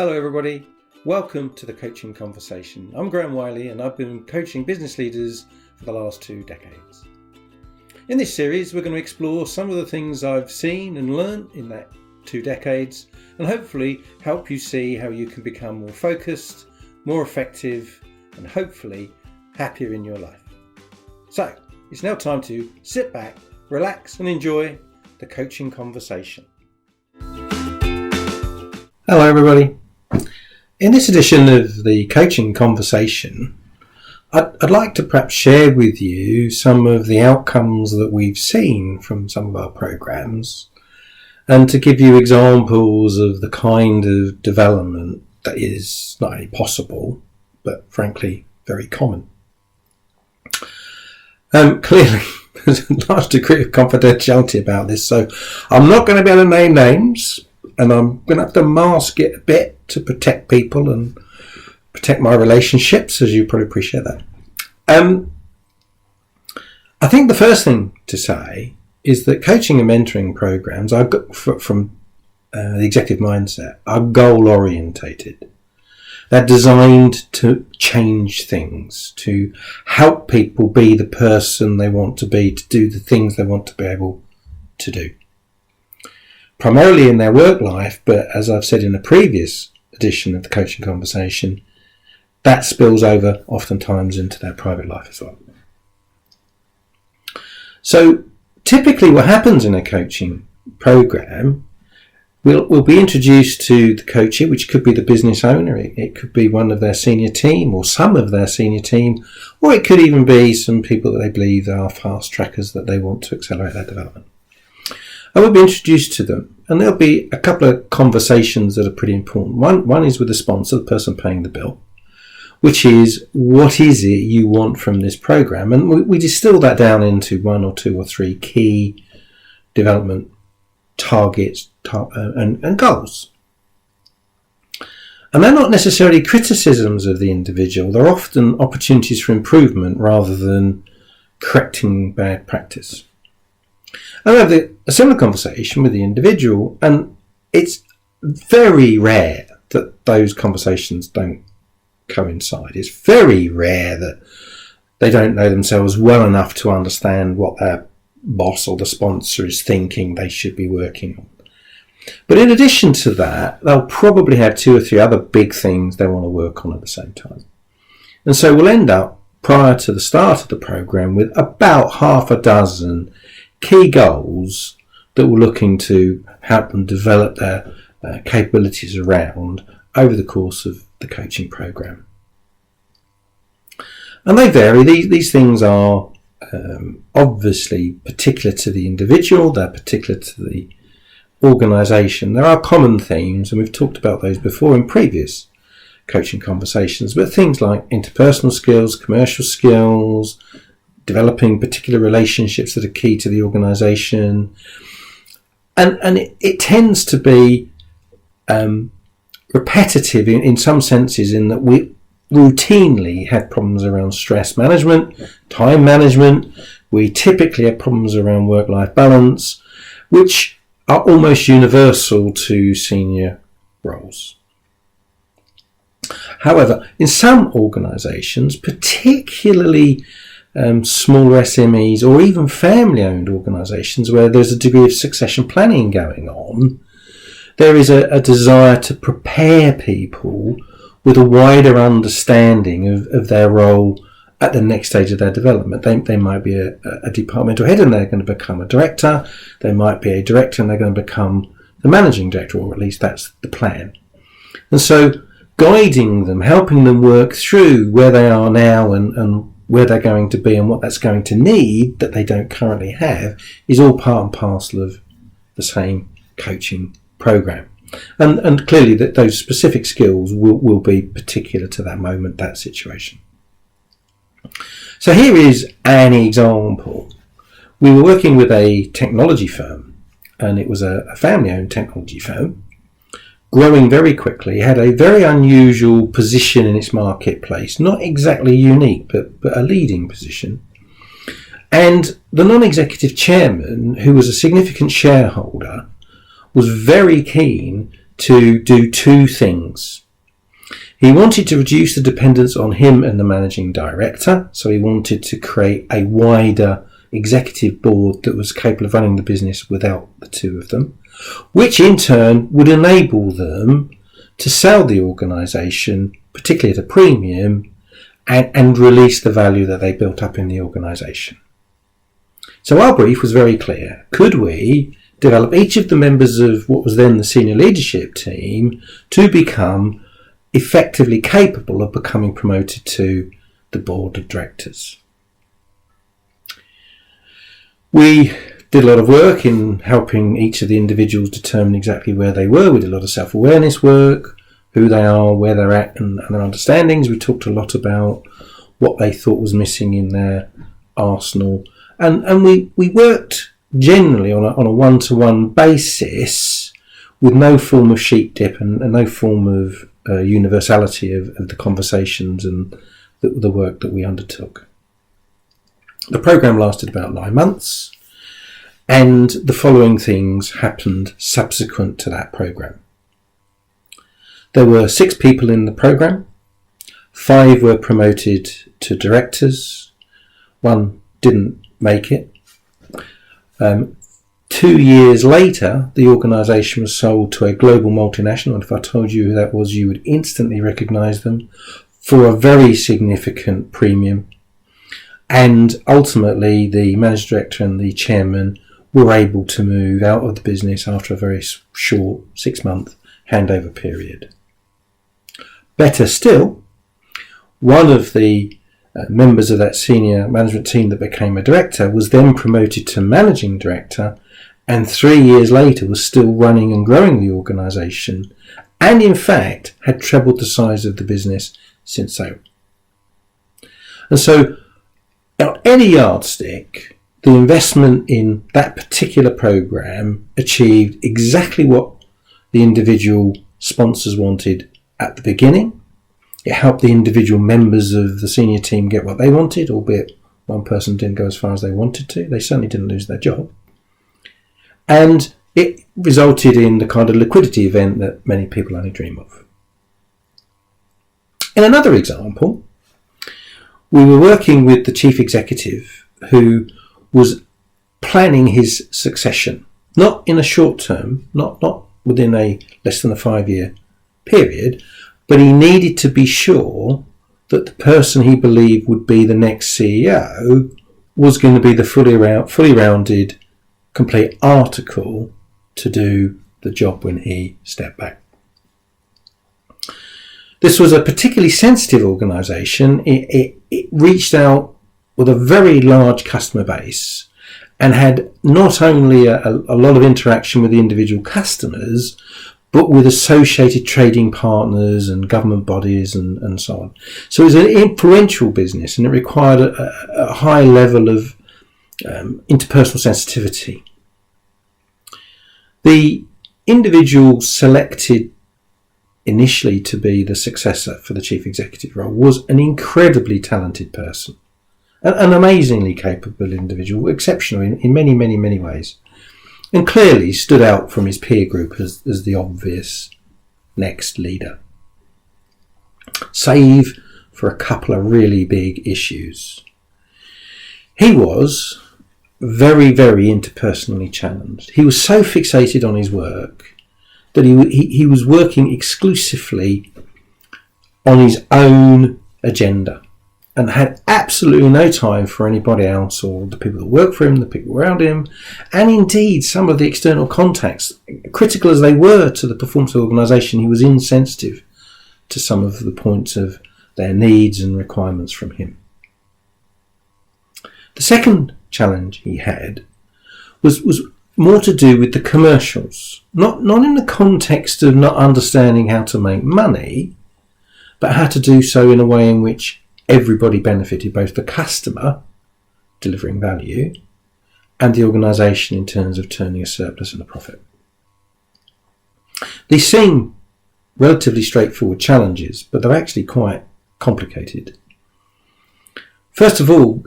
Hello everybody, welcome to the Coaching Conversation. I'm Graham Wiley and I've been coaching business leaders for the last 2 decades. In this series we're going to explore some of the things I've seen and learned in that 2 decades and hopefully help you see how you can become more focused, more effective and hopefully happier in your life. So it's now time to sit back, relax and enjoy the Coaching Conversation. Hello everybody. In this edition of the Coaching Conversation, I'd like to perhaps share with you some of the outcomes that we've seen from some of our programs and to give you examples of the kind of development that is not only possible, but frankly, very common. Clearly, there's a large degree of confidentiality about this, so I'm not going to be able to name names and I'm going to have to mask it a bit to protect people and protect my relationships, as you probably appreciate that. I think the first thing to say is that coaching and mentoring programs from the executive mindset are goal orientated. They're designed to change things, to help people be the person they want to be, to do the things they want to be able to do. Primarily in their work life, but as I've said in a previous edition of the Coaching Conversation, that spills over oftentimes into their private life as well. So typically what happens in a coaching program, we'll be introduced to the coachee, which could be the business owner, it could be one of their senior team or some of their senior team, or it could even be some people that they believe are fast trackers that they want to accelerate their development. And we'll be introduced to them, and there'll be a couple of conversations that are pretty important. One is with the sponsor, the person paying the bill, which is, what is it you want from this program? And we distill that down into 1 or 2 or 3 key development targets and goals. And they're not necessarily criticisms of the individual. They're often opportunities for improvement rather than correcting bad practice. I have a similar conversation with the individual, and it's very rare that those conversations don't coincide. It's very rare that they don't know themselves well enough to understand what their boss or the sponsor is thinking they should be working on. But in addition to that, they'll probably have 2 or 3 other big things they want to work on at the same time. And so we'll end up, prior to the start of the program, with about half a dozen key goals that we're looking to help them develop their capabilities around over the course of the coaching program. And they vary. These things are obviously particular to the individual, they're particular to the organisation. There are common themes, and we've talked about those before in previous coaching conversations, but things like interpersonal skills, commercial skills, developing particular relationships that are key to the organisation. And it tends to be repetitive in some senses, in that we routinely have problems around stress management, time management. We typically have problems around work-life balance, which are almost universal to senior roles. However, in some organisations, particularly smaller SMEs or even family-owned organisations where there's a degree of succession planning going on, there is a desire to prepare people with a wider understanding of their role at the next stage of their development. They might be a departmental head and they're going to become a director. They might be a director and they're going to become the managing director, or at least that's the plan. And so guiding them, helping them work through where they are now and where they're going to be and what that's going to need that they don't currently have is all part and parcel of the same coaching program. And clearly that those specific skills will be particular to that moment, that situation. So here is an example. We were working with a technology firm, and it was a family-owned technology firm, growing very quickly, had a very unusual position in its marketplace, not exactly unique, but a leading position. And the non-executive chairman, who was a significant shareholder, was very keen to do two things. He wanted to reduce the dependence on him and the managing director, so he wanted to create a wider executive board that was capable of running the business without the two of them, which in turn would enable them to sell the organisation, particularly at a premium, and release the value that they built up in the organisation. So our brief was very clear. Could we develop each of the members of what was then the senior leadership team to become effectively capable of becoming promoted to the board of directors? We did a lot of work in helping each of the individuals determine exactly where they were. We did a lot of self-awareness work, who they are, where they're at, and their understandings. We talked a lot about what they thought was missing in their arsenal. And we worked generally on a one-to-one basis with no form of sheep dip and no form of universality of the conversations and the work that we undertook. The programme lasted about 9 months, and the following things happened subsequent to that programme. There were 6 people in the programme. 5 were promoted to directors. 1 didn't make it. 2 years later, the organisation was sold to a global multinational, and if I told you who that was, you would instantly recognise them, for a very significant premium. And ultimately, the managing director and the chairman were able to move out of the business after a very short 6-month handover period. Better still, one of the members of that senior management team that became a director was then promoted to managing director, and 3 years later was still running and growing the organisation, and in fact had trebled the size of the business since sale. And so, on any yardstick, the investment in that particular programme achieved exactly what the individual sponsors wanted at the beginning. It helped the individual members of the senior team get what they wanted, albeit one person didn't go as far as they wanted to. They certainly didn't lose their job. And it resulted in the kind of liquidity event that many people only dream of. In another example, we were working with the chief executive who was planning his succession, not in a short term, not within a less than a 5-year period, but he needed to be sure that the person he believed would be the next CEO was going to be the fully rounded, complete article to do the job when he stepped back. This was a particularly sensitive organisation. It reached out with a very large customer base and had not only a lot of interaction with the individual customers, but with associated trading partners and government bodies and so on. So it was an influential business, and it required a high level of interpersonal sensitivity. The individual selected initially to be the successor for the chief executive role was an incredibly talented person, an amazingly capable individual, exceptional in many, many, many ways, and clearly stood out from his peer group as the obvious next leader, save for a couple of really big issues. He was very, very interpersonally challenged. He was so fixated on his work that he was working exclusively on his own agenda and had absolutely no time for anybody else or the people that work for him, the people around him, and indeed some of the external contacts, critical as they were to the performance of the organisation. He was insensitive to some of the points of their needs and requirements from him. The second challenge he had was more to do with the commercials, not in the context of not understanding how to make money, but how to do so in a way in which everybody benefited, both the customer delivering value and the organisation in terms of turning a surplus and a profit. These seem relatively straightforward challenges, but they're actually quite complicated. First of all,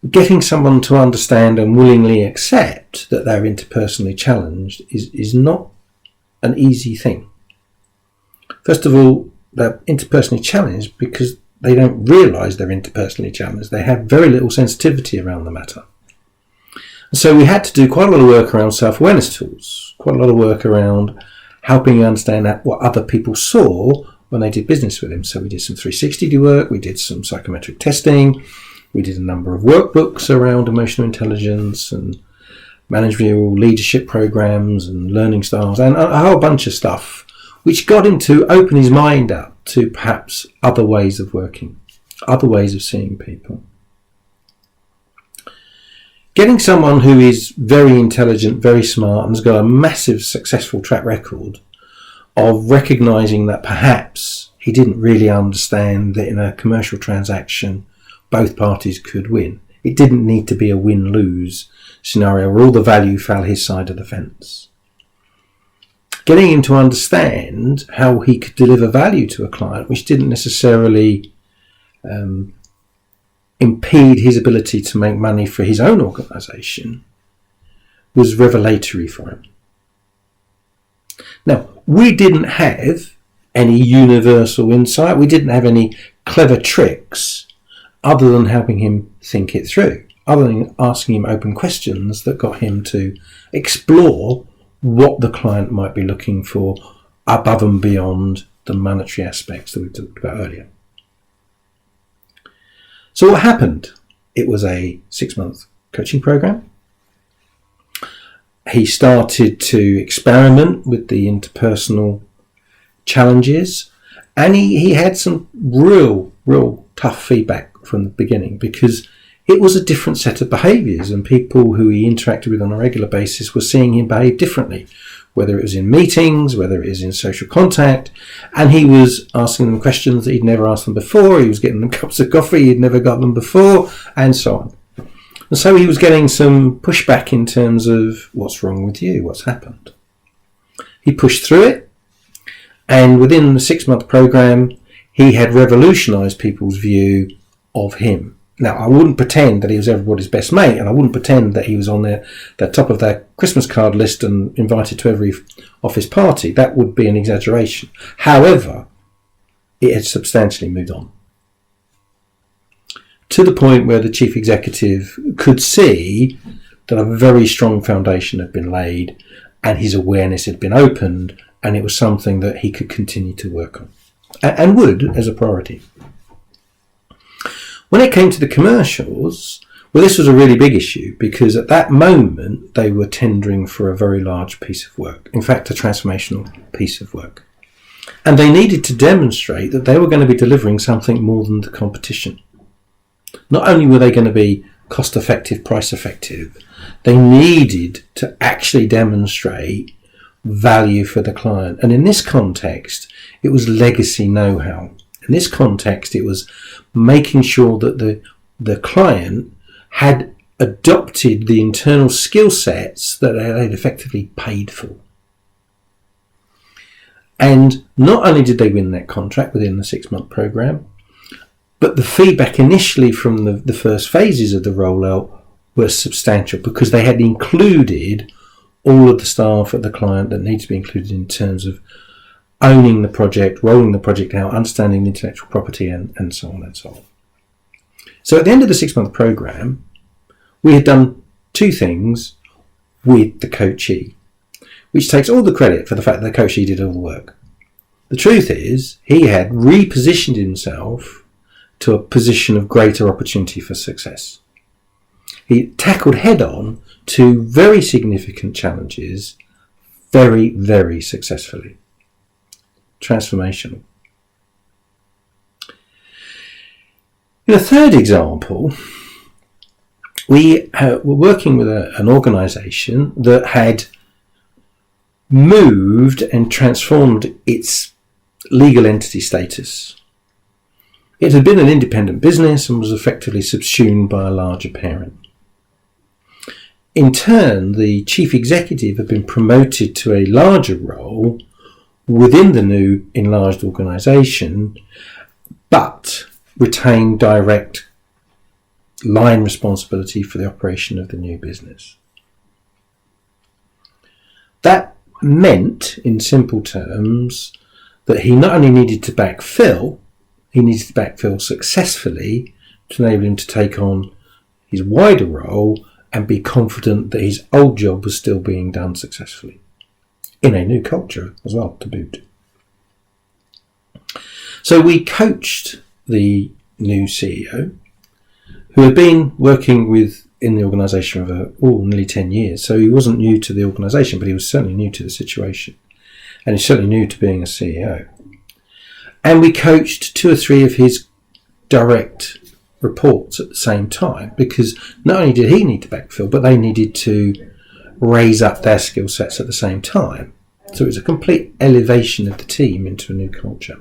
getting someone to understand and willingly accept that they're interpersonally challenged is not an easy thing. First of all, they're interpersonally challenged because they don't realise they're interpersonally challenged. They have very little sensitivity around the matter. So we had to do quite a lot of work around self-awareness tools, quite a lot of work around helping you understand what other people saw when they did business with him. So we did some 360 work, we did some psychometric testing, we did a number of workbooks around emotional intelligence and managerial leadership programs and learning styles and a whole bunch of stuff, which got him to open his mind up to perhaps other ways of working, other ways of seeing people. Getting someone who is very intelligent, very smart, and has got a massive successful track record of recognising that perhaps he didn't really understand that in a commercial transaction both parties could win. It didn't need to be a win-lose scenario where all the value fell his side of the fence. Getting him to understand how he could deliver value to a client which didn't necessarily impede his ability to make money for his own organisation was revelatory for him. Now, we didn't have any universal insight. We didn't have any clever tricks other than helping him think it through, other than asking him open questions that got him to explore what the client might be looking for above and beyond the monetary aspects that we talked about earlier. So what happened? It was a 6-month coaching program. He started to experiment with the interpersonal challenges, and he had some real tough feedback from the beginning because it was a different set of behaviours, and people who he interacted with on a regular basis were seeing him behave differently, whether it was in meetings, whether it was in social contact, and he was asking them questions that he'd never asked them before. He was getting them cups of coffee he'd never got them before, and so on. And so he was getting some pushback in terms of what's wrong with you, what's happened. He pushed through it, and within the 6-month program, he had revolutionised people's view of him. Now, I wouldn't pretend that he was everybody's best mate, and I wouldn't pretend that he was on the top of their Christmas card list and invited to every office party. That would be an exaggeration. However, it had substantially moved on, to the point where the chief executive could see that a very strong foundation had been laid and his awareness had been opened, and it was something that he could continue to work on, and would as a priority. When it came to the commercials, well, this was a really big issue because at that moment they were tendering for a very large piece of work, in fact a transformational piece of work. And they needed to demonstrate that they were going to be delivering something more than the competition. Not only were they going to be cost effective, price effective, they needed to actually demonstrate value for the client. And in this context, it was legacy know-how. In this context, it was making sure that the client had adopted the internal skill sets that they'd effectively paid for. And not only did they win that contract within the 6-month program, but the feedback initially from the first phases of the rollout was substantial because they had included all of the staff at the client that needs to be included in terms of owning the project, rolling the project out, understanding the intellectual property, and so on and so on. So at the end of the 6-month program, we had done 2 things with the coachee, which takes all the credit for the fact that the coachee did all the work. The truth is, he had repositioned himself to a position of greater opportunity for success. He tackled head-on 2 very significant challenges very, very successfully. Transformational. In a third example, we were working with an organisation that had moved and transformed its legal entity status. It had been an independent business and was effectively subsumed by a larger parent. In turn, the chief executive had been promoted to a larger role within the new enlarged organisation, but retained direct line responsibility for the operation of the new business. That meant, in simple terms, that he not only needed to backfill, he needed to backfill successfully to enable him to take on his wider role and be confident that his old job was still being done successfully in a new culture as well, to boot. So we coached the new CEO, who had been working in the organisation for nearly 10 years. So he wasn't new to the organisation, but he was certainly new to the situation. And he's certainly new to being a CEO. And we coached 2 or 3 of his direct reports at the same time, because not only did he need to backfill, but they needed to raise up their skill sets at the same time. So it was a complete elevation of the team into a new culture.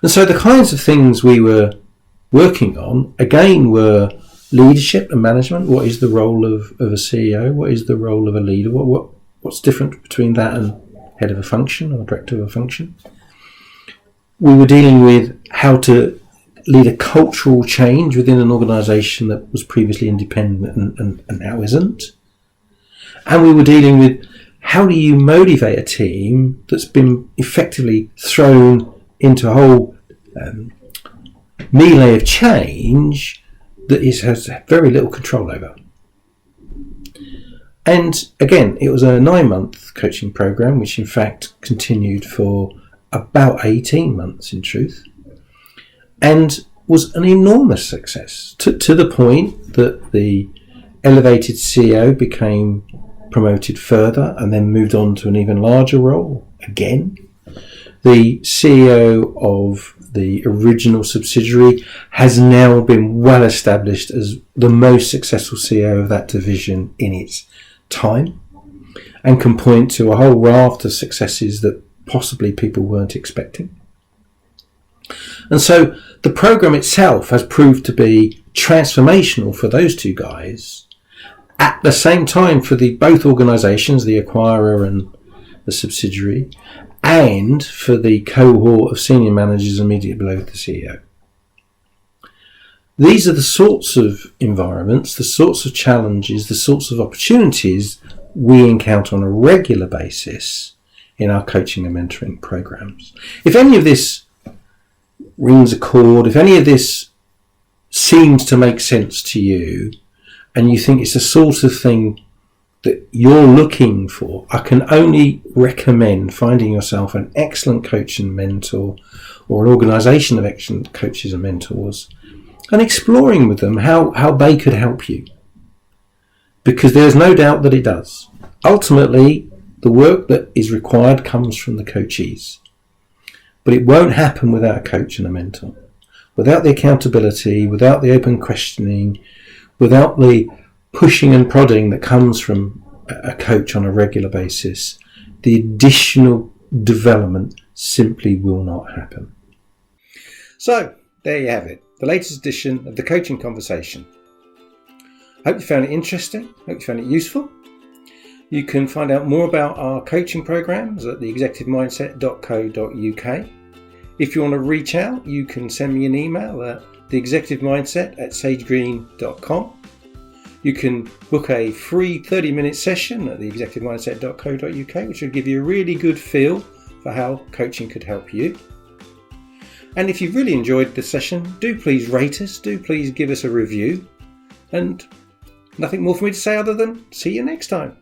And so the kinds of things we were working on, again, were leadership and management. What is the role of a CEO? What is the role of a leader? What's different between that and head of a function or director of a function? We were dealing with how to lead a cultural change within an organisation that was previously independent and now isn't. And we were dealing with how do you motivate a team that's been effectively thrown into a whole melee of change that has very little control over. And again, it was a 9-month coaching program, which in fact continued for about 18 months in truth, and was an enormous success to the point that the elevated CEO became promoted further and then moved on to an even larger role again. The CEO of the original subsidiary has now been well established as the most successful CEO of that division in its time, and can point to a whole raft of successes that possibly people weren't expecting. And so the program itself has proved to be transformational for those 2 guys. At the same time, for both organisations, the acquirer and the subsidiary, and for the cohort of senior managers immediately below the CEO. These are the sorts of environments, the sorts of challenges, the sorts of opportunities we encounter on a regular basis in our coaching and mentoring programs. If any of this rings a chord, if any of this seems to make sense to you, and you think it's the sort of thing that you're looking for, I can only recommend finding yourself an excellent coach and mentor, or an organisation of excellent coaches and mentors, and exploring with them how they could help you. Because there's no doubt that it does. Ultimately, the work that is required comes from the coachees. But it won't happen without a coach and a mentor. Without the accountability, without the open questioning, without the pushing and prodding that comes from a coach on a regular basis, the additional development simply will not happen. So, there you have it, the latest edition of the Coaching Conversation. Hope you found it interesting, hope you found it useful. You can find out more about our coaching programs at theexecutivemindset.co.uk. If you want to reach out, you can send me an email at theexecutivemindset@sagegreen.com. You can book a free 30-minute session at theexecutivemindset.co.uk, which will give you a really good feel for how coaching could help you. And if you've really enjoyed the session, do please rate us, do please give us a review. And nothing more for me to say other than see you next time.